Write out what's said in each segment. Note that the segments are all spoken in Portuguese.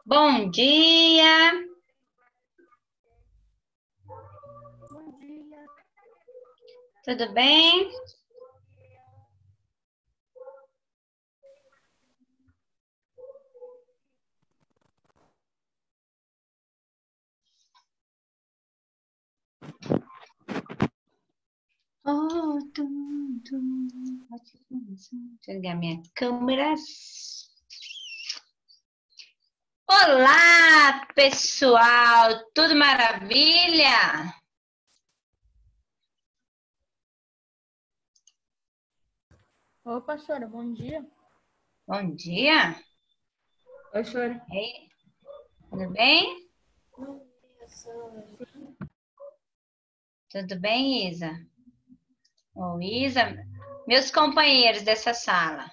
Bom dia. Bom dia. Tudo bem? Oh, Deixa eu ligar minha câmera. Olá, pessoal! Tudo maravilha? Oi, pastora, bom dia. Bom dia. Oi, senhora. E aí, tudo bem? Bom dia, senhora. Tudo bem, Isa? Ô, Isa, meus companheiros dessa sala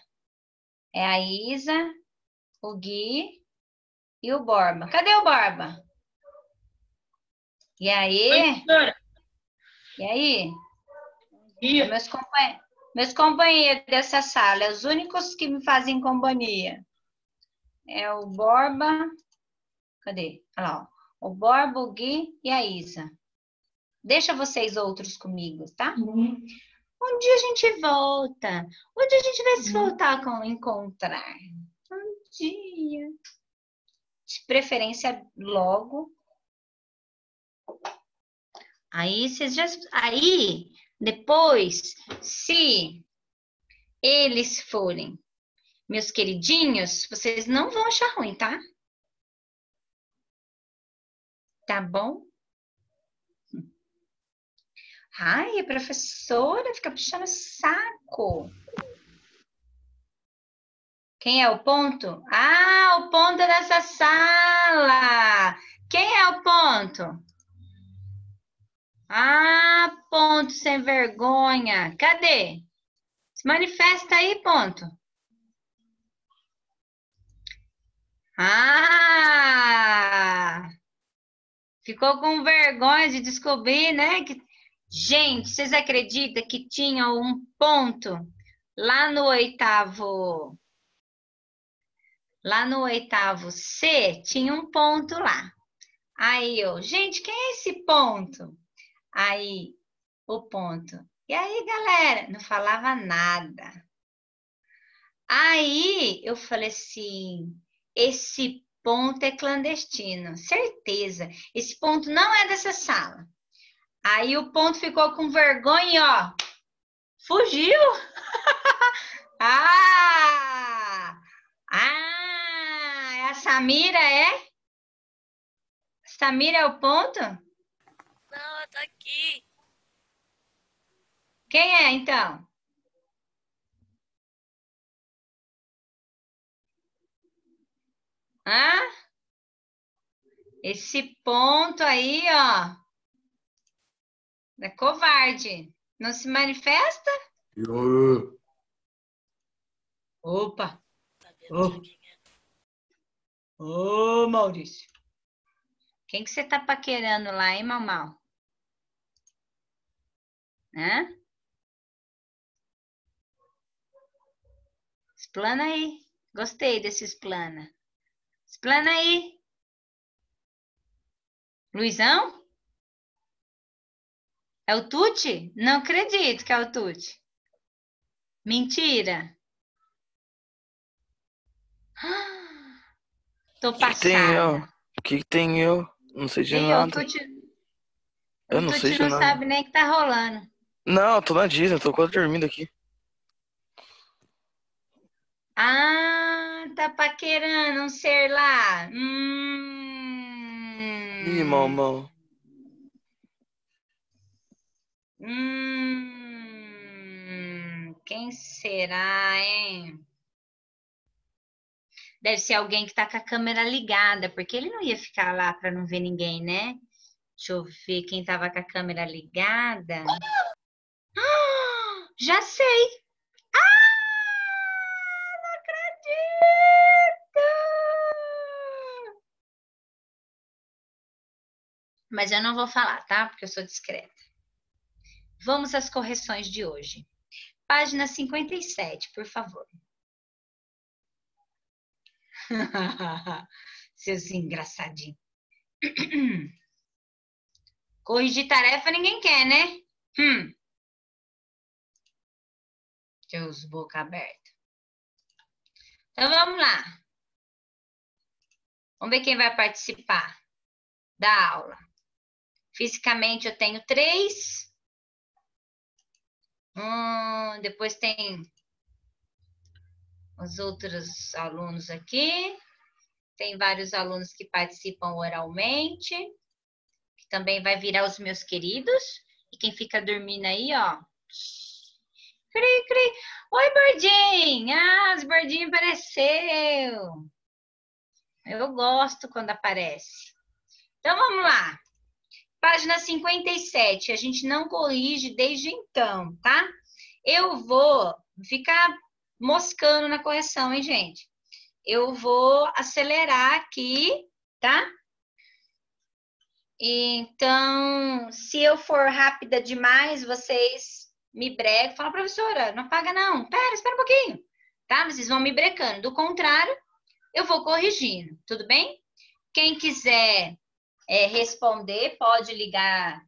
é a Isa, o Gui e o Borba. Cadê o Borba? E aí? Senhora. E aí? Bom dia. Meus companheiros dessa sala, os únicos que me fazem companhia. É o Borba. Cadê? Olha lá, ó. O Borba, o Gui e a Isa. Deixa vocês outros comigo, tá? Um dia a gente volta. Um dia a gente vai se voltar a encontrar. Um dia. De preferência logo. Aí depois, se eles forem meus queridinhos, vocês não vão achar ruim, tá? Tá bom? Ai, a professora fica puxando o saco. Quem é o ponto? Ah, o ponto é dessa sala. Quem é o ponto? Ah, ponto sem vergonha. Cadê? Se manifesta aí, ponto. Ah! Ficou com vergonha de descobrir, né? Gente, vocês acreditam que tinha um ponto lá no oitavo C? Tinha um ponto lá. Aí eu, gente, quem é esse ponto? Aí, o ponto. E aí, galera? Não falava nada. Aí, eu falei assim, esse ponto é clandestino, certeza. Esse ponto não é dessa sala. Aí, o ponto ficou com vergonha, ó. Fugiu. Ah! Ah! É a Samira, é? Samira é o ponto? Não, eu tô aqui. Quem é, então? Hã? Esse ponto aí, ó, é covarde. Não se manifesta? Opa! Ô, ô, Maurício. Quem que você tá paquerando lá, hein, Mamal? Hã? Explana aí. Gostei desse explana. Explana aí. Luizão? É o Tuti? Não acredito que é o Tuti. Mentira. Tô O que que tem eu? passada. O que que tem eu? Não sei de E o nada. Tuti, Eu não sei de não nada. sabe nem o que tá rolando. Não, eu tô na Disney, tô quase dormindo aqui. Ah, tá paquerando um ser lá. Ih, mamão. Quem será, hein? Deve ser alguém que tá com a câmera ligada, porque ele não ia ficar lá para não ver ninguém, né? Deixa eu ver quem tava com a câmera ligada. Ah, já sei. Não acredito! Mas eu não vou falar, tá? Porque eu sou discreta. Vamos às correções de hoje. Página 57, por favor. Seus engraçadinhos. Corrigir tarefa ninguém quer, né? Deus, boca aberta. Então, vamos lá. Vamos ver quem vai participar da aula. Fisicamente, eu tenho 3. Depois tem os outros alunos aqui. Tem vários alunos que participam oralmente, que também vai virar os meus queridos. E quem fica dormindo aí, ó. Cri, cri. Oi, Bordinho! Ah, os Bordinho apareceu! Eu gosto quando aparece. Então, vamos lá. Página 57. A gente não corrige desde então, tá? Eu vou ficar moscando na correção, hein, gente? Eu vou acelerar aqui, tá? Então, se eu for rápida demais, vocês me brecam. Fala, professora, não apaga não. Espera um pouquinho. Tá? Vocês vão me brecando. Do contrário, eu vou corrigindo. Tudo bem? Quem quiser responder, pode ligar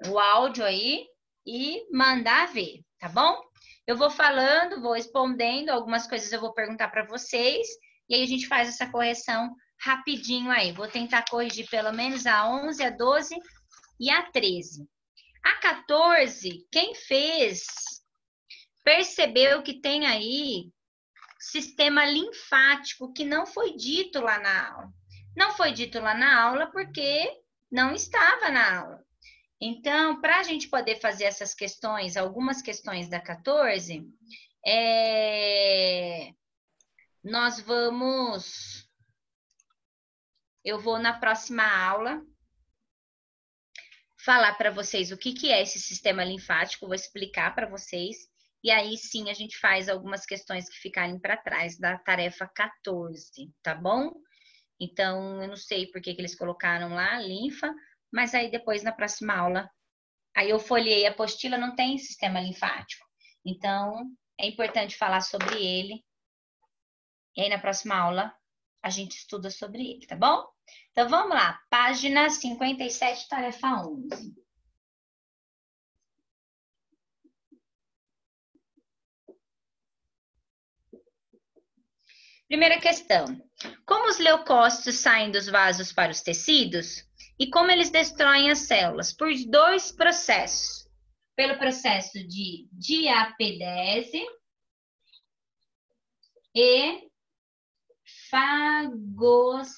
o áudio aí e mandar ver, tá bom? Eu vou falando, vou respondendo. Algumas coisas eu vou perguntar para vocês. E aí a gente faz essa correção rapidinho aí. Vou tentar corrigir pelo menos a 11, a 12 e a 13. A 14, quem fez, percebeu que tem aí sistema linfático que não foi dito lá na aula. Não foi dito lá na aula porque não estava na aula. Então, para a gente poder fazer essas questões, algumas questões da 14, nós vamos... Eu vou na próxima aula falar para vocês o que é esse sistema linfático, vou explicar para vocês, e aí sim a gente faz algumas questões que ficarem para trás da tarefa 14, tá bom? Então, eu não sei por que eles colocaram lá, linfa, mas aí depois na próxima aula, aí eu folhei a apostila, não tem sistema linfático. Então, é importante falar sobre ele, e aí na próxima aula a gente estuda sobre ele, tá bom? Então, vamos lá. Página 57, tarefa 11. Primeira questão. Como os leucócitos saem dos vasos para os tecidos e como eles destroem as células? Por 2 processos. Pelo processo de diapedese e fagocitose.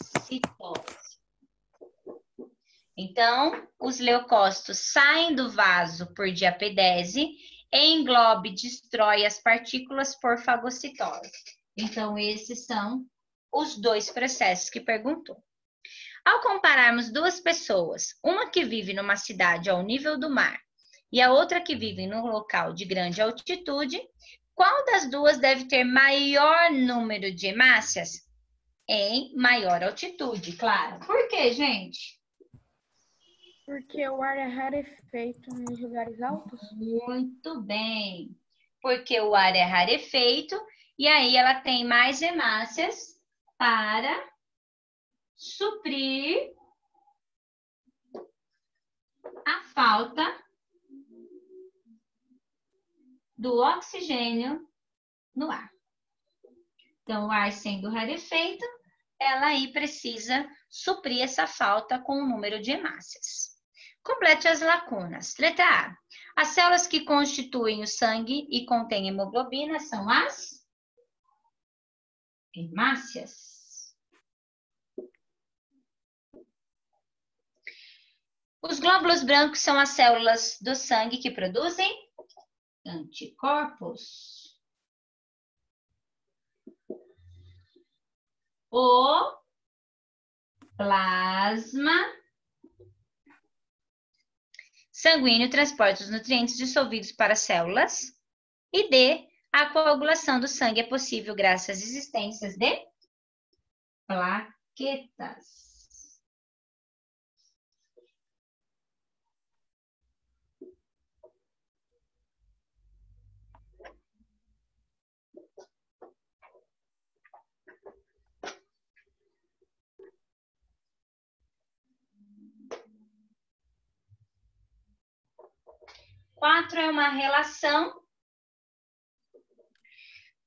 Então, os leucócitos saem do vaso por diapedese e engloba e destrói as partículas por fagocitose. Então, esses são os 2 processos que perguntou. Ao compararmos 2 pessoas, uma que vive numa cidade ao nível do mar e a outra que vive num local de grande altitude, qual das duas deve ter maior número de hemácias? Em maior altitude, claro. Por quê, gente? Porque o ar é rarefeito nos lugares altos? Muito bem. Porque o ar é rarefeito e aí ela tem mais hemácias para suprir a falta do oxigênio no ar. Então, o ar sendo rarefeito, ela aí precisa suprir essa falta com o número de hemácias. Complete as lacunas. Letra A. As células que constituem o sangue e contêm hemoglobina são as hemácias. Os glóbulos brancos são as células do sangue que produzem anticorpos. O plasma sanguíneo transporta os nutrientes dissolvidos para as células. E D. A coagulação do sangue é possível graças às existências de plaquetas. 4 é uma relação.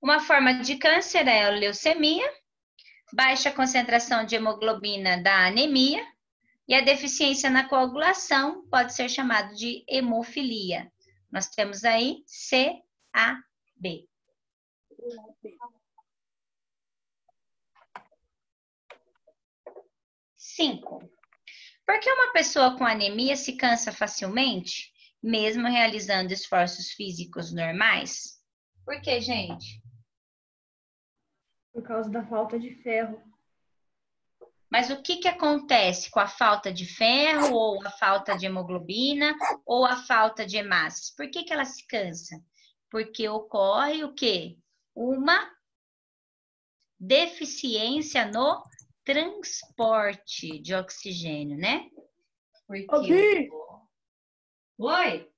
Uma forma de câncer é a leucemia. Baixa concentração de hemoglobina dá anemia. E a deficiência na coagulação pode ser chamado de hemofilia. Nós temos aí CAB. 5. Por que uma pessoa com anemia se cansa facilmente, mesmo realizando esforços físicos normais? Por que, gente? Por causa da falta de ferro. Mas o que acontece com a falta de ferro, ou a falta de hemoglobina, ou a falta de hemácias? Por que ela se cansa? Porque ocorre o quê? Uma deficiência no transporte de oxigênio, né? Porque... Oi?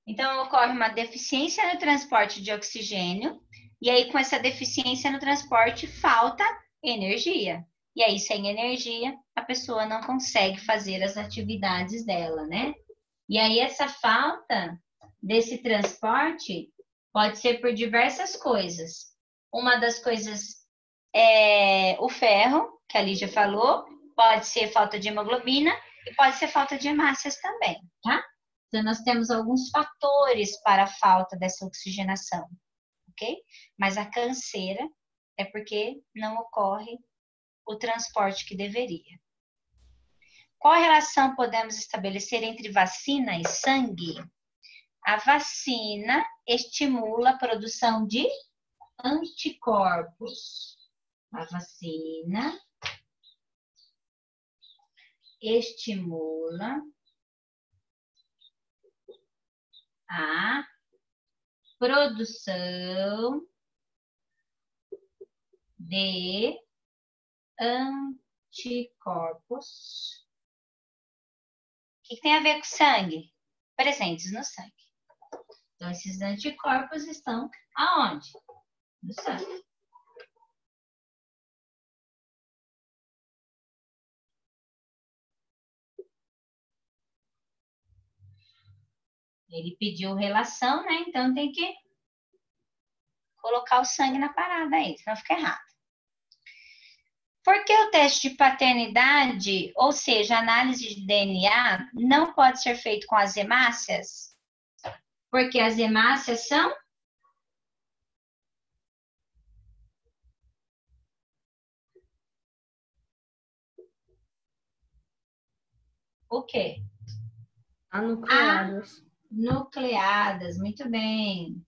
Então, ocorre uma deficiência no transporte de oxigênio, e aí, com essa deficiência no transporte, falta energia. E aí, sem energia, a pessoa não consegue fazer as atividades dela, né? E aí, essa falta desse transporte pode ser por diversas coisas. Uma das coisas é o ferro, que a Lígia falou, pode ser falta de hemoglobina e pode ser falta de hemácias também, tá? Então, nós temos alguns fatores para a falta dessa oxigenação, ok? Mas a canseira é porque não ocorre o transporte que deveria. Qual relação podemos estabelecer entre vacina e sangue? A vacina estimula a produção de anticorpos. A vacina estimula a produção de anticorpos. O que tem a ver com sangue? Presentes no sangue. Então, esses anticorpos estão aonde? No sangue. Ele pediu relação, né? Então tem que colocar o sangue na parada aí, senão fica errado. Por que o teste de paternidade, ou seja, a análise de DNA, não pode ser feito com as hemácias? Porque as hemácias são o quê? Anucleadas. Nucleadas, muito bem.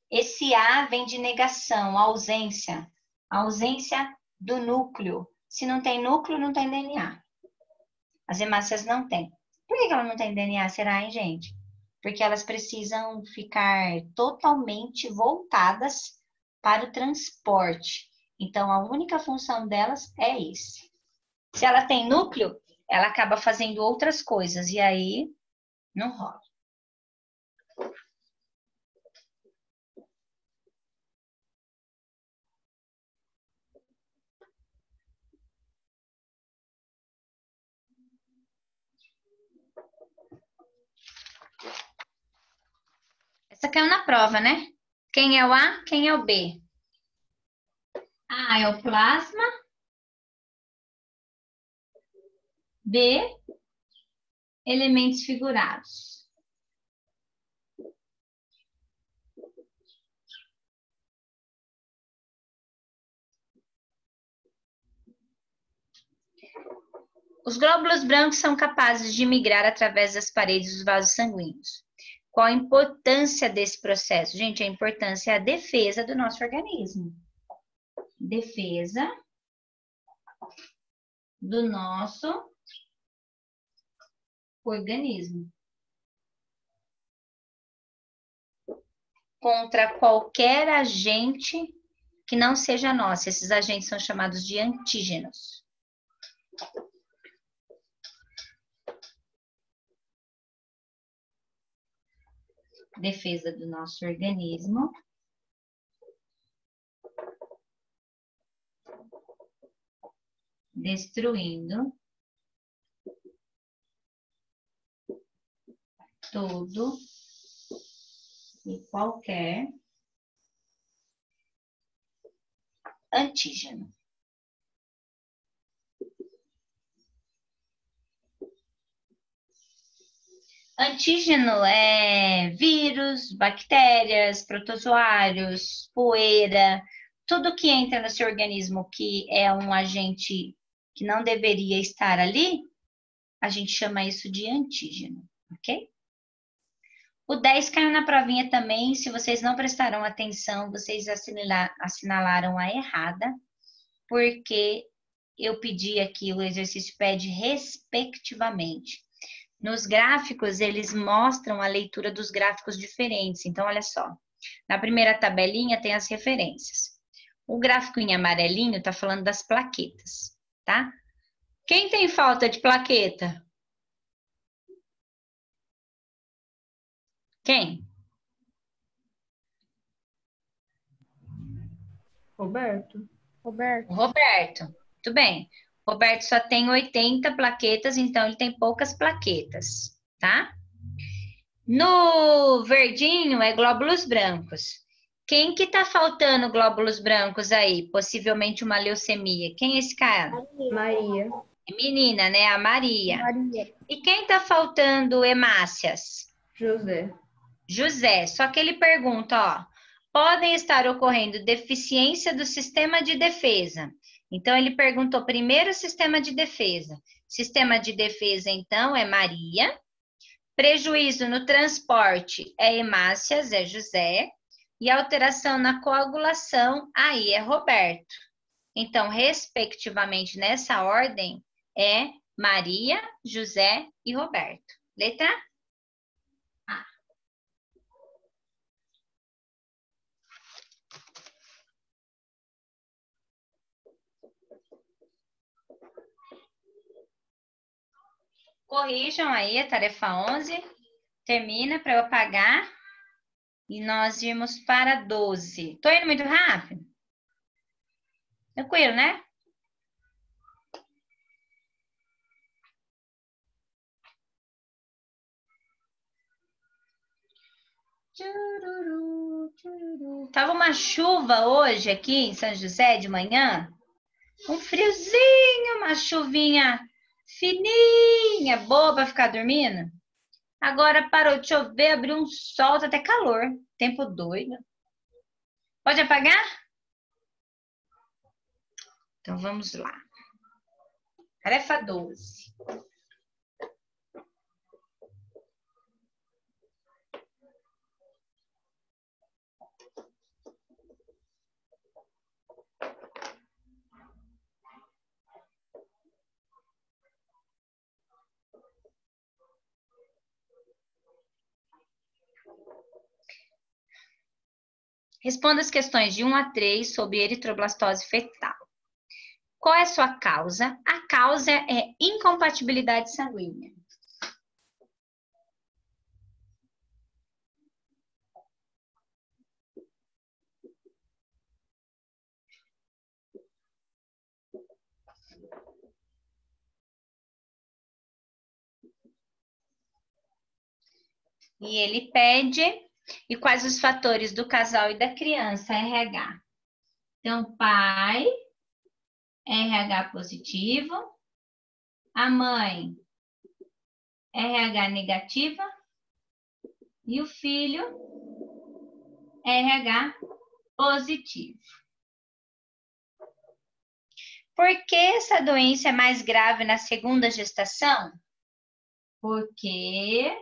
Esse A vem de negação, ausência. A ausência do núcleo. Se não tem núcleo, não tem DNA. As hemácias não têm. Por que ela não tem DNA, será, hein, gente? Porque elas precisam ficar totalmente voltadas para o transporte. Então, a única função delas é esse. Se ela tem núcleo, ela acaba fazendo outras coisas, e aí não rola. Essa caiu na prova, né? Quem é o A, quem é o B? A é o plasma. B, elementos figurados. Os glóbulos brancos são capazes de migrar através das paredes dos vasos sanguíneos. Qual a importância desse processo? Gente, a importância é a defesa do nosso organismo. Defesa do nosso organismo. Contra qualquer agente que não seja nosso. Esses agentes são chamados de antígenos. Defesa do nosso organismo. Destruindo todo e qualquer antígeno. Antígeno é vírus, bactérias, protozoários, poeira, tudo que entra no seu organismo que é um agente que não deveria estar ali, a gente chama isso de antígeno, ok? O 10 caiu na provinha também, se vocês não prestaram atenção, vocês assinalaram a errada, porque eu pedi aqui, o exercício pede respectivamente. Nos gráficos, eles mostram a leitura dos gráficos diferentes. Então, olha só. Na primeira tabelinha tem as referências. O gráfico em amarelinho está falando das plaquetas, tá? Quem tem falta de plaqueta? Quem? Roberto. O Roberto. Muito bem. O Roberto só tem 80 plaquetas, então ele tem poucas plaquetas, tá? No verdinho é glóbulos brancos. Quem que tá faltando glóbulos brancos aí? Possivelmente uma leucemia. Quem é esse cara? Maria. É menina, né? A Maria. Maria. E quem tá faltando hemácias? José. José. Só que ele pergunta, ó. Podem estar ocorrendo deficiência do sistema de defesa. Então, ele perguntou primeiro o sistema de defesa. Sistema de defesa, então, é Maria. Prejuízo no transporte é hemácias, é José. E alteração na coagulação, aí é Roberto. Então, respectivamente, nessa ordem, é Maria, José e Roberto. Letra A. Corrijam aí a tarefa 11. Termina para eu apagar. E nós irmos para 12. Tô indo muito rápido? Tranquilo, né? Tava uma chuva hoje aqui em São José de manhã. Um friozinho, uma chuvinha fininha, boa para ficar dormindo. Agora parou de chover, abriu um sol, tá até calor. Tempo doido. Pode apagar? Então vamos lá. Tarefa 12. Responda as questões de 1 a 3 sobre eritroblastose fetal. Qual é a sua causa? A causa é incompatibilidade sanguínea. E ele pede, e quais os fatores do casal e da criança, RH. Então, pai, RH positivo, a mãe, RH negativa, e o filho, RH positivo. Por que essa doença é mais grave na segunda gestação? Porque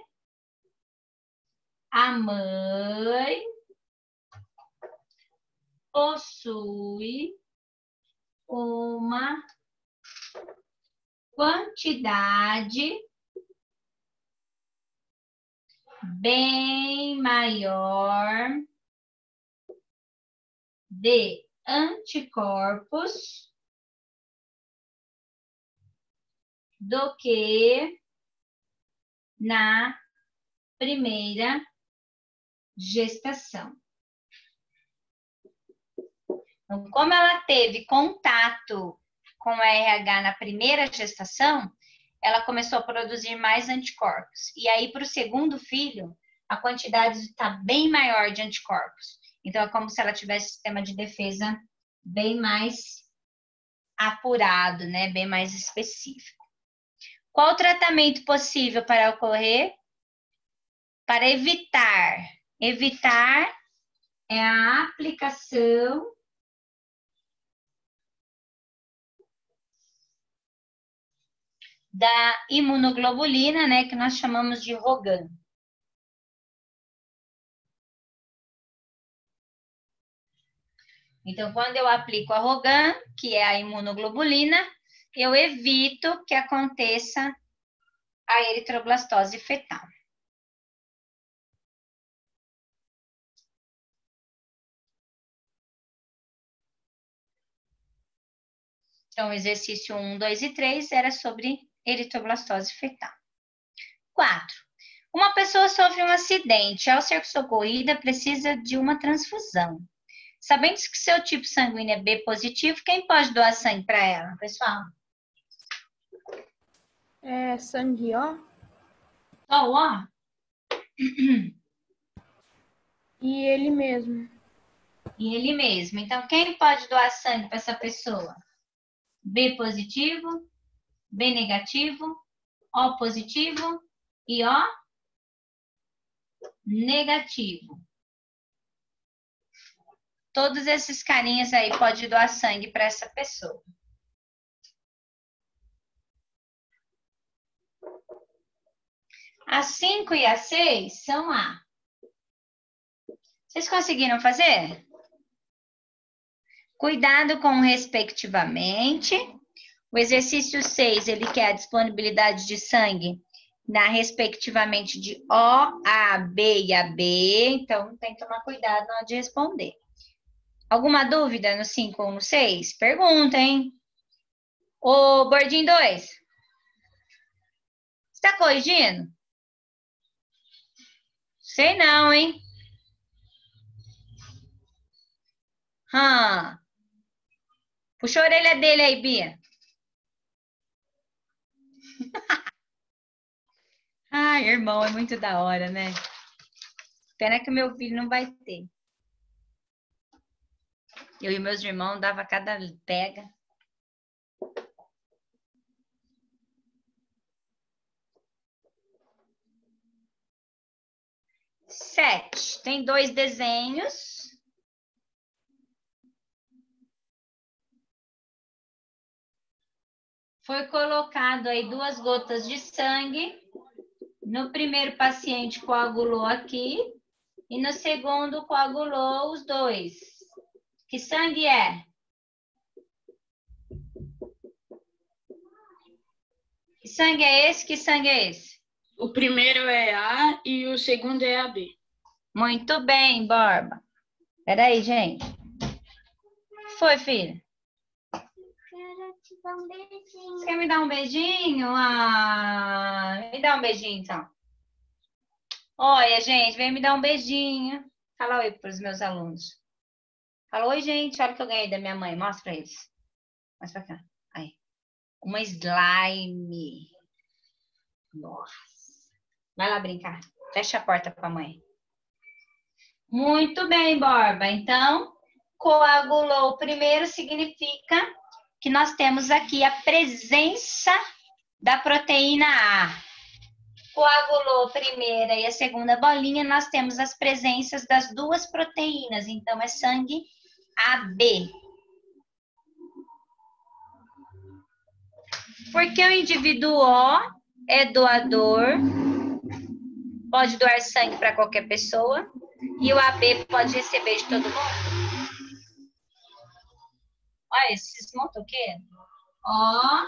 a mãe possui uma quantidade bem maior de anticorpos do que na primeira gestação. Então, como ela teve contato com o RH na primeira gestação, ela começou a produzir mais anticorpos. E aí, para o segundo filho, a quantidade está bem maior de anticorpos. Então, é como se ela tivesse um sistema de defesa bem mais apurado, né? Bem mais específico. Qual o tratamento possível para ocorrer? Para evitar. Evitar é a aplicação da imunoglobulina, né, que nós chamamos de ROGAM. Então, quando eu aplico a ROGAM, que é a imunoglobulina, eu evito que aconteça a eritroblastose fetal. Então, o exercício 1, 2 e 3 era sobre eritroblastose fetal. 4. Uma pessoa sofre um acidente. Ao ser socorrida, precisa de uma transfusão. Sabendo que seu tipo sanguíneo é B positivo, quem pode doar sangue para ela, pessoal? É sangue O. Só o O? E ele mesmo. E ele mesmo. Então, quem pode doar sangue para essa pessoa? B positivo, B negativo, O positivo e O negativo. Todos esses carinhas aí podem doar sangue para essa pessoa. A 5 e a 6 são A. Vocês conseguiram fazer? Cuidado com respectivamente. O exercício 6, ele quer a disponibilidade de sangue na respectivamente de O, A, B e AB. Então, tem que tomar cuidado na hora de responder. Alguma dúvida no 5 ou no 6? Pergunta, hein? Ô, Bordinho 2. Você está corrigindo? Sei não, hein? Puxa a orelha dele aí, Bia. Ai, irmão, é muito da hora, né? Pena que o meu filho não vai ter. Eu e meus irmãos dava cada pega. Sete. Tem 2 desenhos. Foi colocado aí 2 gotas de sangue. No primeiro paciente coagulou aqui. E no segundo coagulou os 2. Que sangue é? Que sangue é esse? Que sangue é esse? O primeiro é A e o segundo é AB. Muito bem, Borba. Peraí, gente. Foi, filha? Quero te dar um beijinho. Você quer me dar um beijinho? Ah, me dá um beijinho, então. Olha, gente, vem me dar um beijinho. Fala oi para os meus alunos. Fala, oi, gente, olha o que eu ganhei da minha mãe. Mostra para eles. Mostra pra cá. Aí. Uma slime. Nossa. Vai lá brincar. Fecha a porta com a mãe. Muito bem, Borba. Então, coagulou primeiro significa que nós temos aqui a presença da proteína A. Coagulou a primeira e a segunda bolinha, nós temos as presenças das 2 proteínas. Então, é sangue AB. Porque o indivíduo O é doador, pode doar sangue para qualquer pessoa, e o AB pode receber de todo mundo. Olha esses motoqueiros. Ó.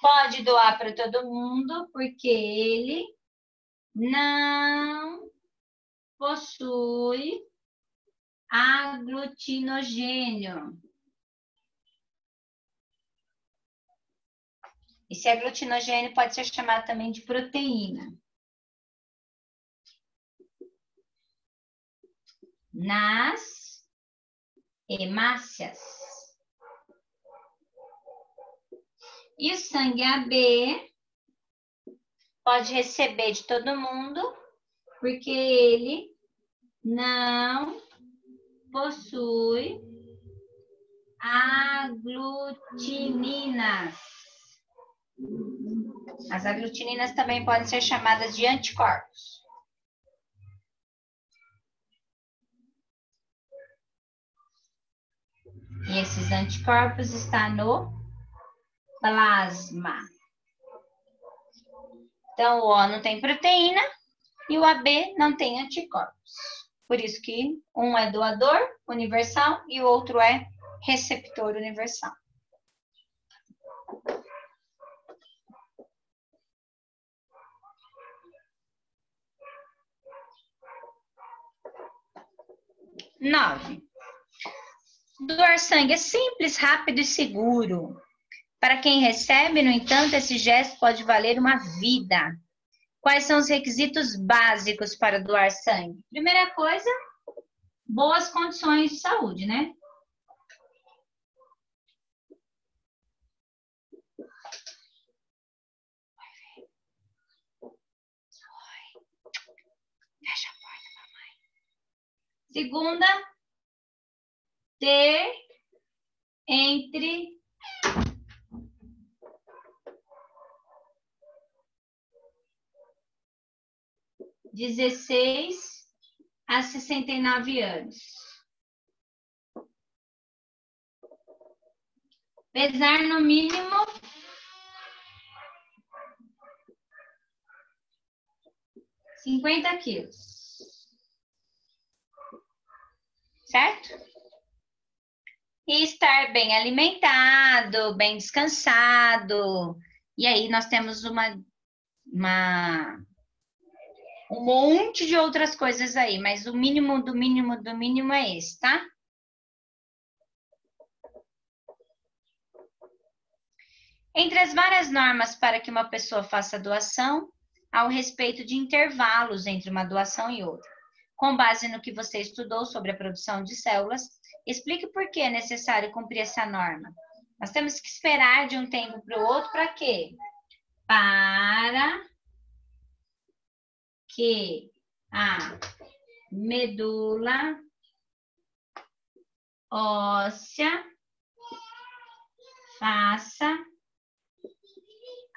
Pode doar para todo mundo, porque ele não possui aglutinogênio. Esse aglutinogênio pode ser chamado também de proteína. Nas hemácias. E o sangue AB pode receber de todo mundo, porque ele não possui aglutininas. As aglutininas também podem ser chamadas de anticorpos. E esses anticorpos estão no plasma. Então, o O não tem proteína e o AB não tem anticorpos. Por isso que um é doador universal e o outro é receptor universal. Nove. Doar sangue é simples, rápido e seguro. Para quem recebe, no entanto, esse gesto pode valer uma vida. Quais são os requisitos básicos para doar sangue? Primeira coisa, boas condições de saúde, né? Fecha a porta, mamãe. Segunda, ter entre 16 a 69 anos. Pesar no mínimo 50 quilos. Certo? E estar bem alimentado, bem descansado. E aí nós temos um monte de outras coisas aí, mas o mínimo do mínimo do mínimo é esse, tá? Entre as várias normas para que uma pessoa faça doação, há o respeito de intervalos entre uma doação e outra. Com base no que você estudou sobre a produção de células, explique por que é necessário cumprir essa norma. Nós temos que esperar de um tempo para o outro para quê? Para que a medula óssea faça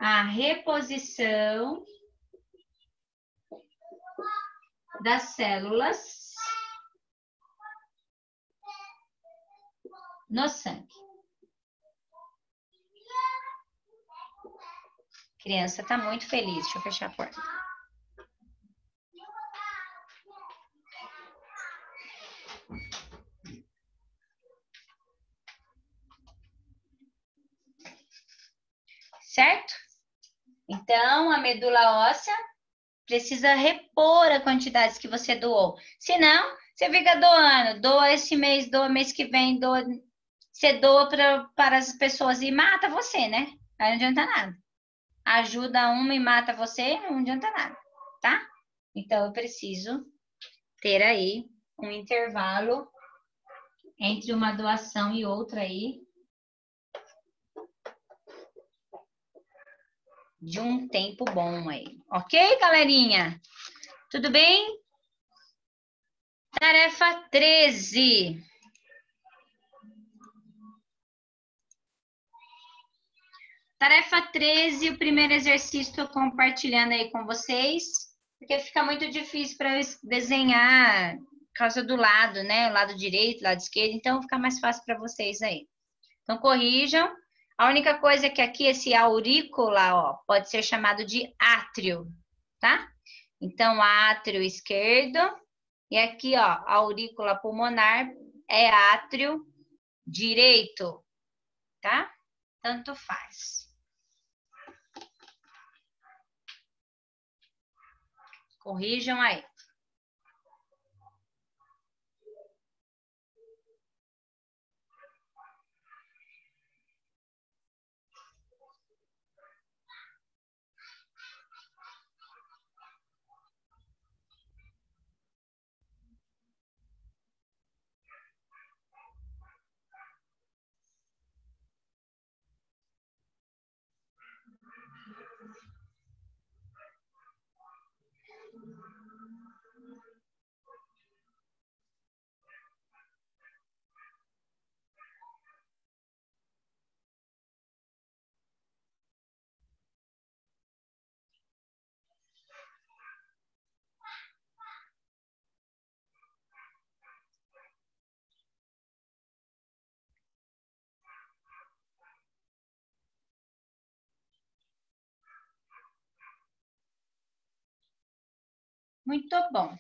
a reposição das células no sangue. A criança está muito feliz. Deixa eu fechar a porta. Certo? Então, a medula óssea precisa repor a quantidade que você doou. Senão, você fica doando. Doa esse mês, doa mês que vem, doa. Você doa para as pessoas e mata você, né? Aí não adianta nada. Ajuda uma e mata você, não adianta nada, tá? Então, eu preciso ter aí um intervalo entre uma doação e outra aí de um tempo bom aí. Ok, galerinha? Tudo bem? Tarefa 13. Tarefa 13, o primeiro exercício estou compartilhando aí com vocês, porque fica muito difícil para eu desenhar por causa do lado, né? O lado direito, o lado esquerdo, então fica mais fácil para vocês aí. Então, corrijam. A única coisa é que aqui esse aurícula, ó, pode ser chamado de átrio, tá? Então, átrio esquerdo. E aqui, ó, aurícula pulmonar é átrio direito, tá? Tanto faz. Corrijam aí. Muito bom.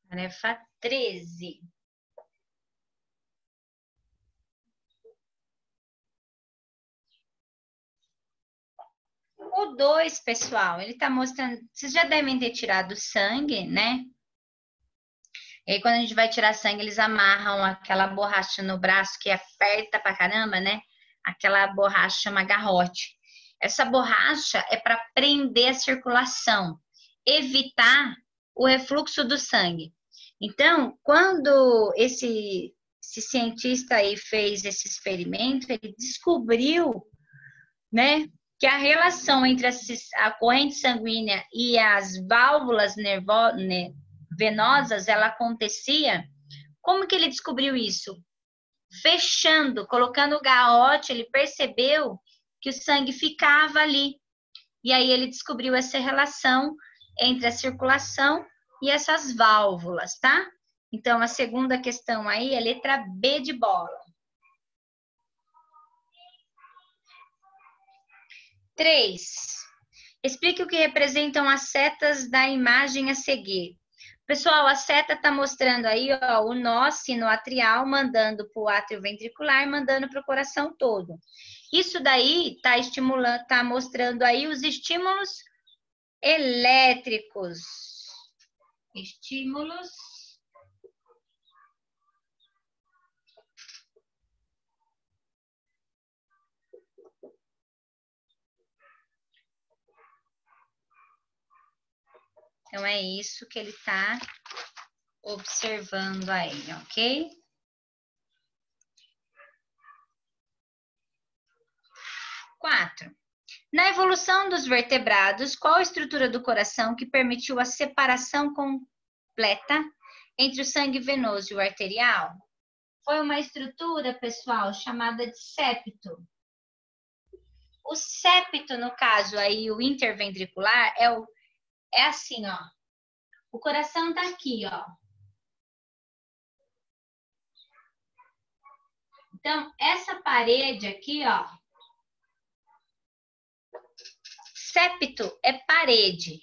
Tarefa 13. O 2, pessoal, ele tá mostrando... Vocês já devem ter tirado sangue, né? E aí, quando a gente vai tirar sangue, eles amarram aquela borracha no braço que aperta pra caramba, né? Aquela borracha chama garrote. Essa borracha é para prender a circulação, evitar o refluxo do sangue. Então, quando esse cientista aí fez esse experimento, ele descobriu, né, que a relação entre a corrente sanguínea e as válvulas venosas, ela acontecia. Como que ele descobriu isso? Fechando, colocando o garrote, ele percebeu que o sangue ficava ali. E aí ele descobriu essa relação entre a circulação e essas válvulas, tá? Então, a segunda questão aí é letra B de bola. 3. Explique o que representam as setas da imagem a seguir. Pessoal, a seta está mostrando aí, ó, o nó sinoatrial, mandando para o átrio ventricular, mandando para o coração todo. Isso daí está estimulando, está mostrando aí os estímulos elétricos. Estímulos Então, é isso que ele está observando aí, ok? 4. Na evolução dos vertebrados, qual a estrutura do coração que permitiu a separação completa entre o sangue venoso e o arterial? Foi uma estrutura, pessoal, chamada de septo. O septo, no caso aí, o interventricular, é assim, ó. O coração tá aqui, ó. Então, essa parede aqui, ó. Septo é parede.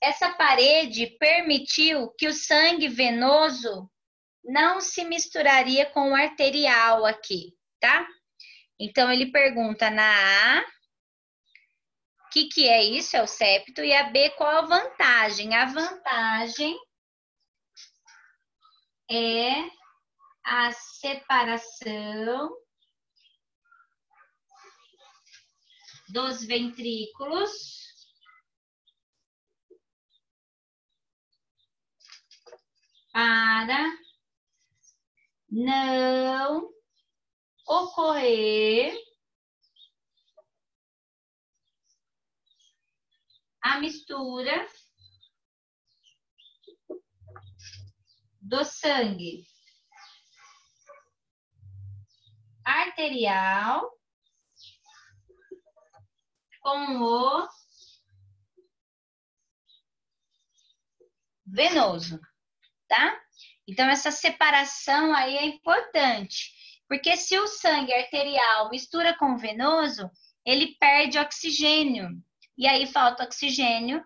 Essa parede permitiu que o sangue venoso não se misturaria com o arterial aqui, tá? Então, ele pergunta na A, o que é isso? É o septo. E a B, qual a vantagem? A vantagem é a separação dos ventrículos para não ocorrer a mistura do sangue arterial com o venoso, tá? Então, essa separação aí é importante, porque se o sangue arterial mistura com o venoso, ele perde oxigênio, e aí falta oxigênio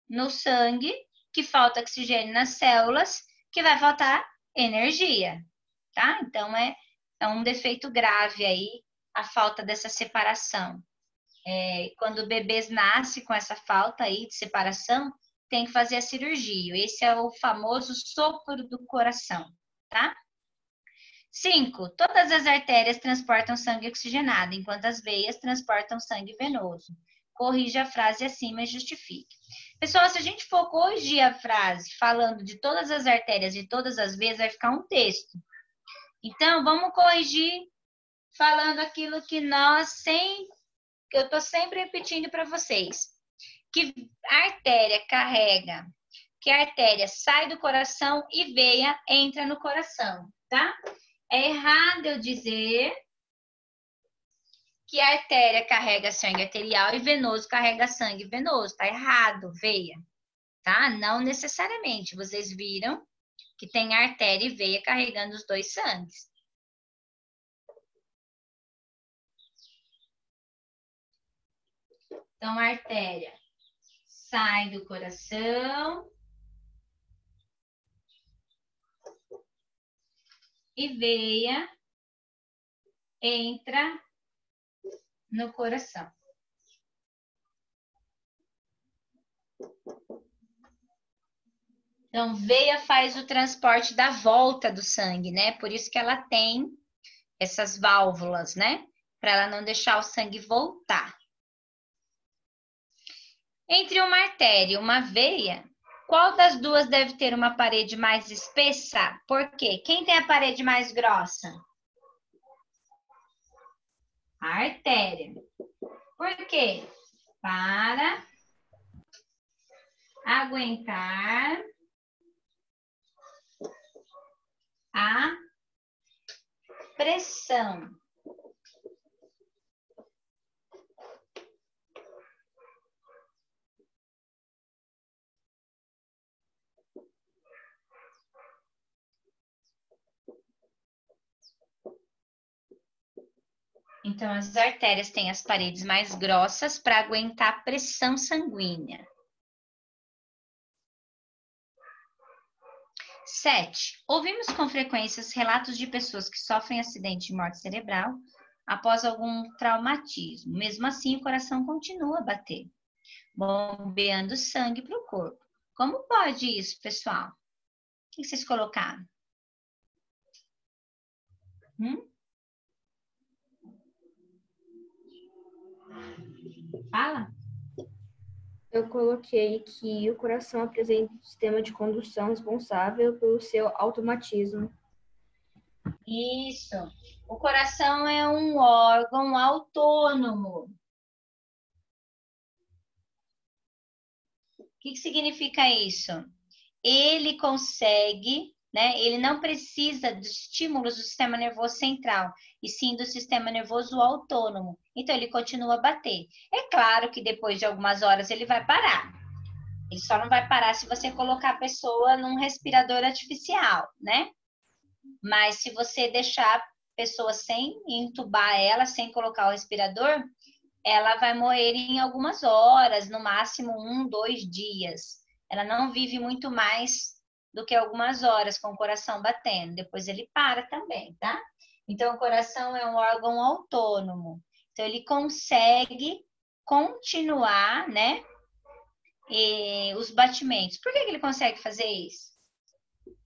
no sangue, que falta oxigênio nas células, que vai faltar energia, tá? Então, é um defeito grave aí, a falta dessa separação. Quando bebês nascem com essa falta aí de separação, tem que fazer a cirurgia. Esse é o famoso sopro do coração, tá? 5. Todas as artérias transportam sangue oxigenado, enquanto as veias transportam sangue venoso. Corrija a frase acima e justifique. Pessoal, se a gente for corrigir a frase falando de todas as artérias e todas as veias, vai ficar um texto. Então, vamos corrigir falando aquilo que eu estou sempre repetindo para vocês. Que a artéria carrega, que a artéria sai do coração e veia entra no coração, tá? É errado eu dizer que a artéria carrega sangue arterial e venoso carrega sangue venoso. Tá errado, veia, tá? Não necessariamente. Vocês viram que tem artéria e veia carregando os dois sangues. Então, a artéria sai do coração e veia entra no coração. Então, veia faz o transporte da volta do sangue, né? Por isso que ela tem essas válvulas, né? Para ela não deixar o sangue voltar. Entre uma artéria e uma veia, qual das duas deve ter uma parede mais espessa? Por quê? Quem tem a parede mais grossa? A artéria. Por quê? Para aguentar a pressão. Então, as artérias têm as paredes mais grossas para aguentar a pressão sanguínea. 7. Ouvimos com frequência os relatos de pessoas que sofrem acidente de morte cerebral após algum traumatismo. Mesmo assim, o coração continua a bater, bombeando sangue para o corpo. Como pode isso, pessoal? O que vocês colocaram? Fala. Eu coloquei que o coração apresenta um sistema de condução responsável pelo seu automatismo. Isso. O coração é um órgão autônomo. O que significa isso? Ele consegue, né? Ele não precisa dos estímulos do sistema nervoso central, e sim do sistema nervoso autônomo. Então, ele continua a bater. É claro que depois de algumas horas ele vai parar. Ele só não vai parar se você colocar a pessoa num respirador artificial, né? Mas se você deixar a pessoa sem entubar ela, sem colocar o respirador, ela vai morrer em algumas horas, no máximo 1, 2 dias. Ela não vive muito mais do que algumas horas com o coração batendo. Depois ele para também, tá? Então, o coração é um órgão autônomo. Então, ele consegue continuar, né, os batimentos. Por que ele consegue fazer isso?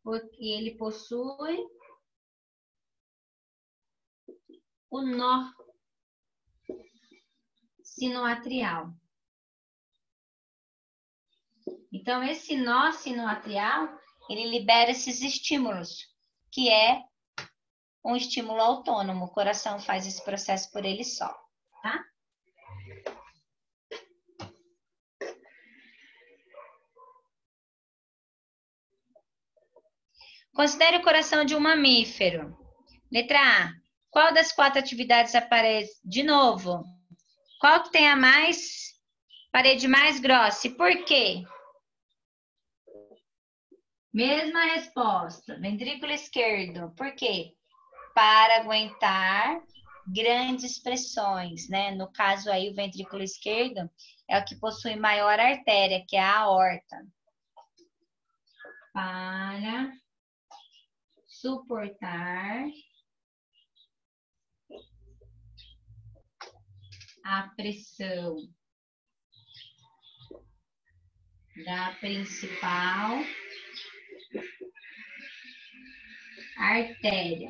Porque ele possui o nó sinoatrial. Então, esse nó sinoatrial, ele libera esses estímulos, que é um estímulo autônomo. O coração faz esse processo por ele só, tá? Considere o coração de um mamífero. Letra A. Qual das 4 atividades aparece? De novo. Qual que tem a parede mais grossa? E por quê? Mesma resposta. Ventrículo esquerdo. Por quê? Para aguentar grandes pressões, né? No caso aí, o ventrículo esquerdo é o que possui maior artéria, que é a aorta. Para suportar a pressão da principal artéria.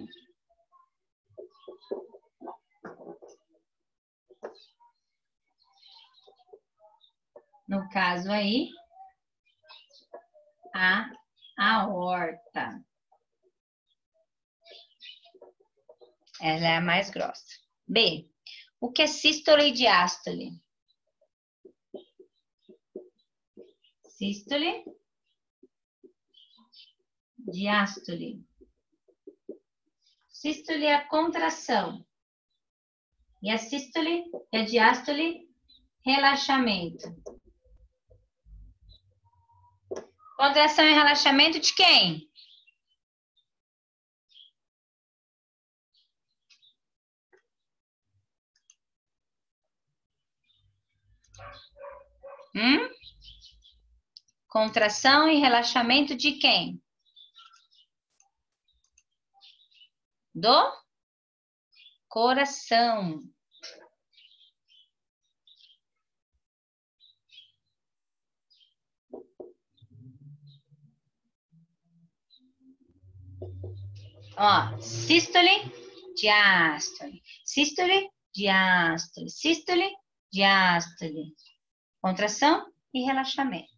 No caso aí, a aorta. Ela é a mais grossa. B. O que é sístole e diástole? Sístole, diástole. Sístole é a contração. E a sístole e a diástole, relaxamento. Contração e relaxamento de quem? Contração e relaxamento de quem? Do coração. Ó, sístole, diástole. Sístole, diástole. Sístole, diástole. Contração e relaxamento.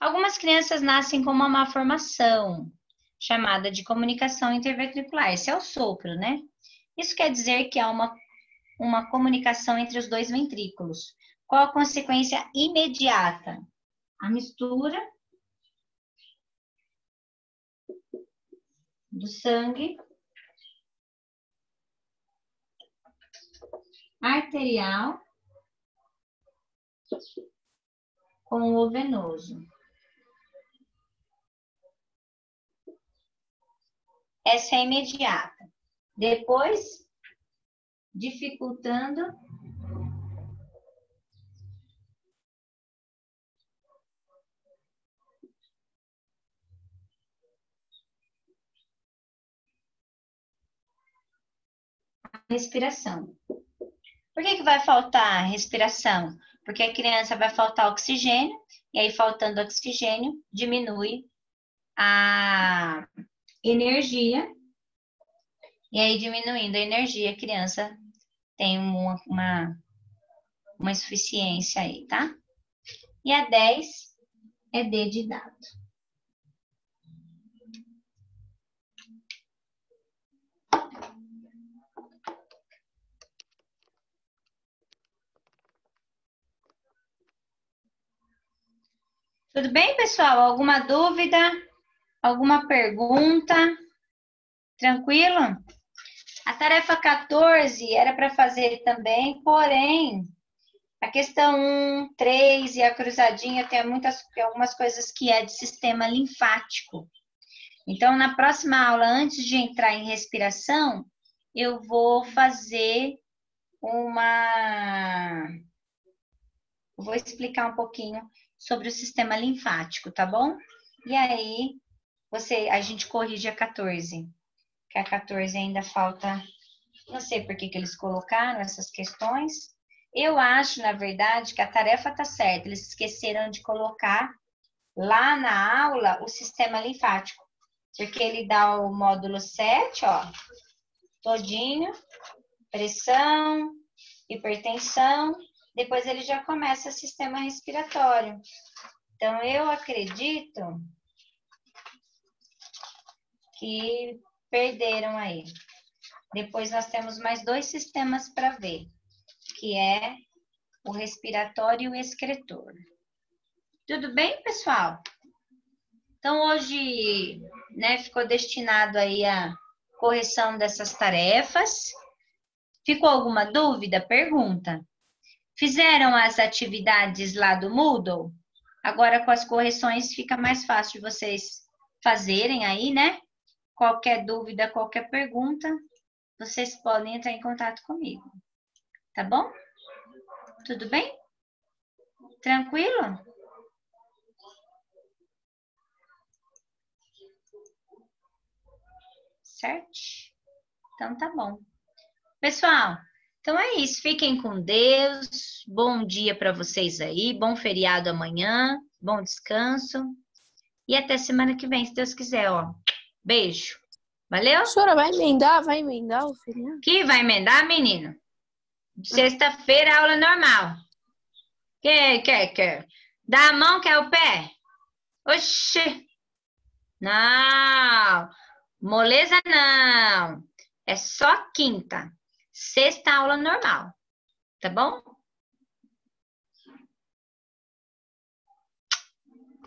Algumas crianças nascem com uma malformação, chamada de comunicação interventricular. Esse é o sopro, né? Isso quer dizer que há uma comunicação entre os dois ventrículos. Qual a consequência imediata? A mistura do sangue arterial com o venoso. Essa é imediata. Depois, dificultando a respiração. Por que vai faltar respiração? Porque a criança vai faltar oxigênio, e aí faltando oxigênio, diminui a energia, e aí diminuindo a energia, a criança tem uma insuficiência aí, tá? E a 10 é D de dado. Tudo bem, pessoal? Alguma dúvida? Alguma pergunta? Tranquilo? A tarefa 14 era para fazer também, porém, a questão 1, 3 e a cruzadinha tem algumas coisas que é de sistema linfático. Então, na próxima aula, antes de entrar em respiração, eu vou fazer vou explicar um pouquinho sobre o sistema linfático, tá bom? E aí, a gente corrige a 14, que a 14 ainda falta, não sei por que eles colocaram essas questões. Eu acho, na verdade, que a tarefa tá certa, eles esqueceram de colocar lá na aula o sistema linfático, porque ele dá o módulo 7, ó, todinho, pressão, hipertensão, depois ele já começa o sistema respiratório. Então, eu acredito que perderam aí. Depois nós temos mais 2 sistemas para ver, que é o respiratório e o excretor. Tudo bem, pessoal? Então, hoje, né, ficou destinado aí a correção dessas tarefas. Ficou alguma dúvida? Pergunta. Fizeram as atividades lá do Moodle? Agora, com as correções, fica mais fácil de vocês fazerem aí, né? Qualquer dúvida, qualquer pergunta, vocês podem entrar em contato comigo. Tá bom? Tudo bem? Tranquilo? Certo? Então tá bom. Pessoal, então é isso. Fiquem com Deus. Bom dia para vocês aí. Bom feriado amanhã. Bom descanso. E até semana que vem, se Deus quiser, ó. Beijo. Valeu? Professora, vai emendar o feriado? Que vai emendar, menino? Sexta-feira, aula normal. Quer? Dá a mão, quer o pé? Oxi! Não! Moleza não! É só quinta. Sexta, aula normal. Tá bom?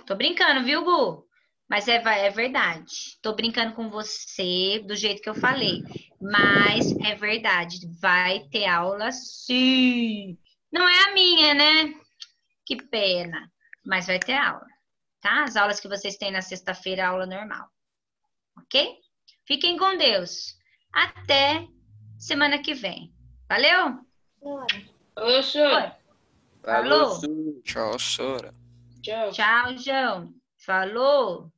Tô brincando, viu, Gu? Mas é verdade. Tô brincando com você do jeito que eu falei. Mas é verdade. Vai ter aula sim. Não é a minha, né? Que pena. Mas vai ter aula. Tá? As aulas que vocês têm na sexta-feira, aula normal. Ok? Fiquem com Deus. Até semana que vem. Valeu? Professor. Oi. Falou? Tchau, Sora. Tchau. Tchau, João. Falou.